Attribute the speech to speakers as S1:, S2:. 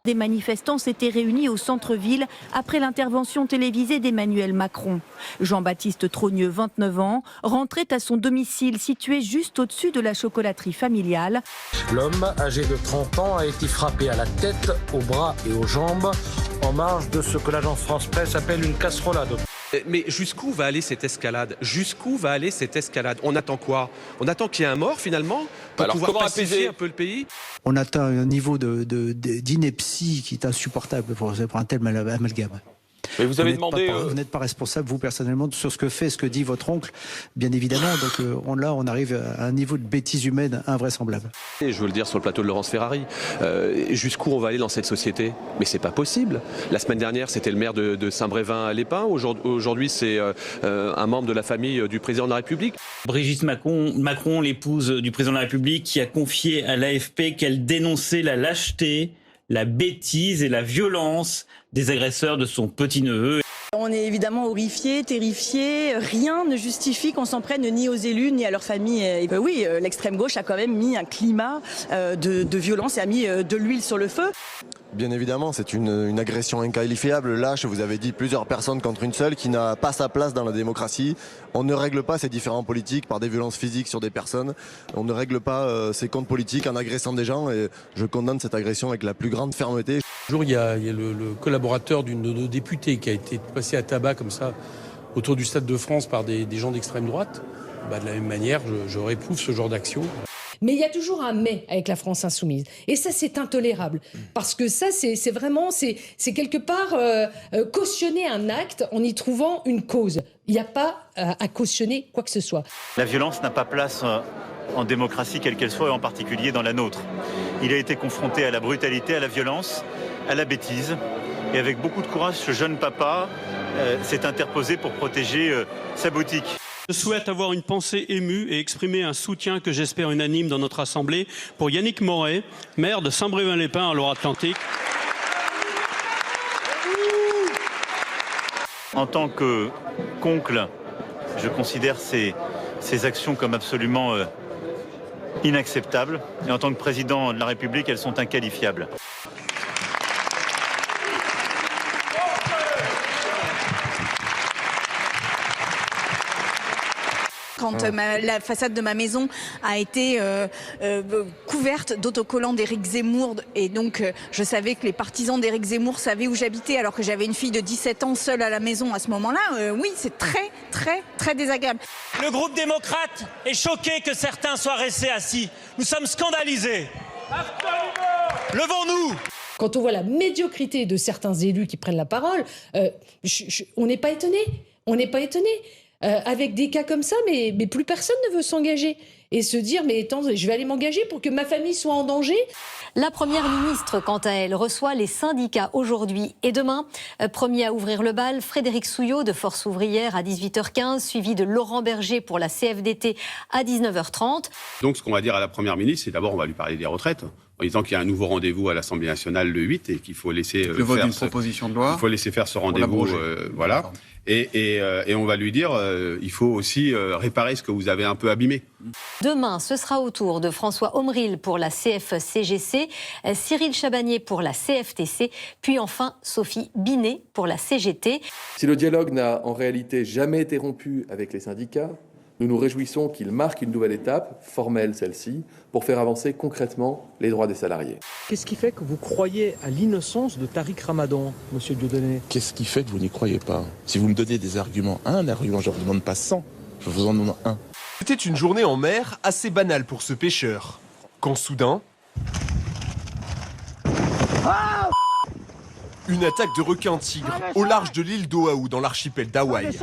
S1: Des manifestants s'étaient réunis au centre-ville après l'intervention télévisée d'Emmanuel Macron. Jean-Baptiste Trogneux, 29 ans, rentrait à son domicile situé juste au-dessus de la chocolaterie familiale.
S2: L'homme, âgé de 30 ans, a été frappé à la tête, aux bras et aux jambes en marge de ce que l'agence France-Presse appelle une casserolade.
S3: Mais jusqu'où va aller cette escalade? Jusqu'où va aller cette escalade? On attend quoi? On attend qu'il y ait un mort finalement pour pouvoir pacifier un peu le pays?
S4: On atteint un niveau d'ineptie qui est insupportable pour un tel amalgame.
S5: Mais vous avez demandé...
S4: Vous n'êtes pas responsable, vous, personnellement, sur ce que fait, ce que dit votre oncle, bien évidemment. Donc là, on arrive à un niveau de bêtise humaine invraisemblable.
S3: Et je veux le dire sur le plateau de Laurence Ferrari, jusqu'où on va aller dans cette société? Mais c'est pas possible. La semaine dernière, c'était le maire de Saint-Brévin-les-Pins. Aujourd'hui, c'est un membre de la famille du président de la République.
S6: Brigitte Macron, l'épouse du président de la République, qui a confié à l'AFP qu'elle dénonçait la lâcheté, la bêtise et la violence des agresseurs de son petit-neveu.
S7: On est évidemment horrifiés, terrifiés. Rien ne justifie qu'on s'en prenne ni aux élus ni à leurs familles. Et oui, l'extrême gauche a quand même mis un climat de violence et a mis de l'huile sur le feu.
S8: Bien évidemment, c'est une agression inqualifiable, lâche, vous avez dit plusieurs personnes contre une seule, qui n'a pas sa place dans la démocratie. On ne règle pas ces différends politiques par des violences physiques sur des personnes. On ne règle pas ces comptes politiques en agressant des gens et je condamne cette agression avec la plus grande fermeté.
S9: Un jour, il y a le collaborateur d'une de nos députées qui a été passé à tabac comme ça autour du Stade de France par des gens d'extrême droite. De la même manière, je réprouve ce genre d'action.
S10: Mais il y a toujours un mais avec la France insoumise. Et ça, c'est intolérable. Parce que ça, c'est quelque part cautionner un acte en y trouvant une cause. Il n'y a pas à cautionner quoi que ce soit.
S11: La violence n'a pas place en démocratie, quelle qu'elle soit, et en particulier dans la nôtre. Il a été confronté à la brutalité, à la violence, à la bêtise. Et avec beaucoup de courage, ce jeune papa s'est interposé pour protéger sa boutique.
S12: Je souhaite avoir une pensée émue et exprimer un soutien que j'espère unanime dans notre Assemblée pour Yannick Moret, maire de Saint-Brévin-les-Pins en Loire-Atlantique.
S11: En tant qu'oncle, je considère ces actions comme absolument inacceptables. Et en tant que président de la République, elles sont inqualifiables.
S7: Quand la façade de ma maison a été couverte d'autocollants d'Éric Zemmour et donc je savais que les partisans d'Éric Zemmour savaient où j'habitais alors que j'avais une fille de 17 ans seule à la maison à ce moment-là, oui, c'est très, très, très désagréable.
S13: Le groupe démocrate est choqué que certains soient restés assis. Nous sommes scandalisés. Levons-nous!
S10: Quand on voit la médiocrité de certains élus qui prennent la parole, on n'est pas étonné. On n'est pas étonné. Avec des cas comme ça, mais plus personne ne veut s'engager. Et se dire, mais attends, je vais aller m'engager pour que ma famille soit en danger.
S14: La Première ministre, quant à elle, reçoit les syndicats aujourd'hui et demain. Premier à ouvrir le bal, Frédéric Souillot de Force ouvrière à 18h15, suivi de Laurent Berger pour la CFDT à 19h30.
S15: Donc ce qu'on va dire à la Première ministre, c'est d'abord on va lui parler des retraites, en disant qu'il y a un nouveau rendez-vous à l'Assemblée nationale le 8 et qu'il faut laisser
S16: le vote d'une proposition de loi.
S15: Il faut laisser faire ce rendez-vous, voilà. Et on va lui dire, il faut aussi réparer ce que vous avez un peu abîmé.
S14: Demain, ce sera au tour de François Omril pour la CFCGC, Cyril Chabagnier pour la CFTC, puis enfin Sophie Binet pour la CGT.
S17: Si le dialogue n'a en réalité jamais été rompu avec les syndicats, nous nous réjouissons qu'il marque une nouvelle étape, formelle celle-ci, pour faire avancer concrètement les droits des salariés.
S18: Qu'est-ce qui fait que vous croyez à l'innocence de Tariq Ramadan, monsieur Dieudonné?
S19: Qu'est-ce qui fait que vous n'y croyez pas? Si vous me donnez des arguments, un argument, je ne vous demande pas 100, je vous en demande un.
S20: C'était une journée en mer assez banale pour ce pêcheur, quand soudain... une attaque de requins-tigres au large de l'île d'Oahu dans l'archipel d'Hawaï.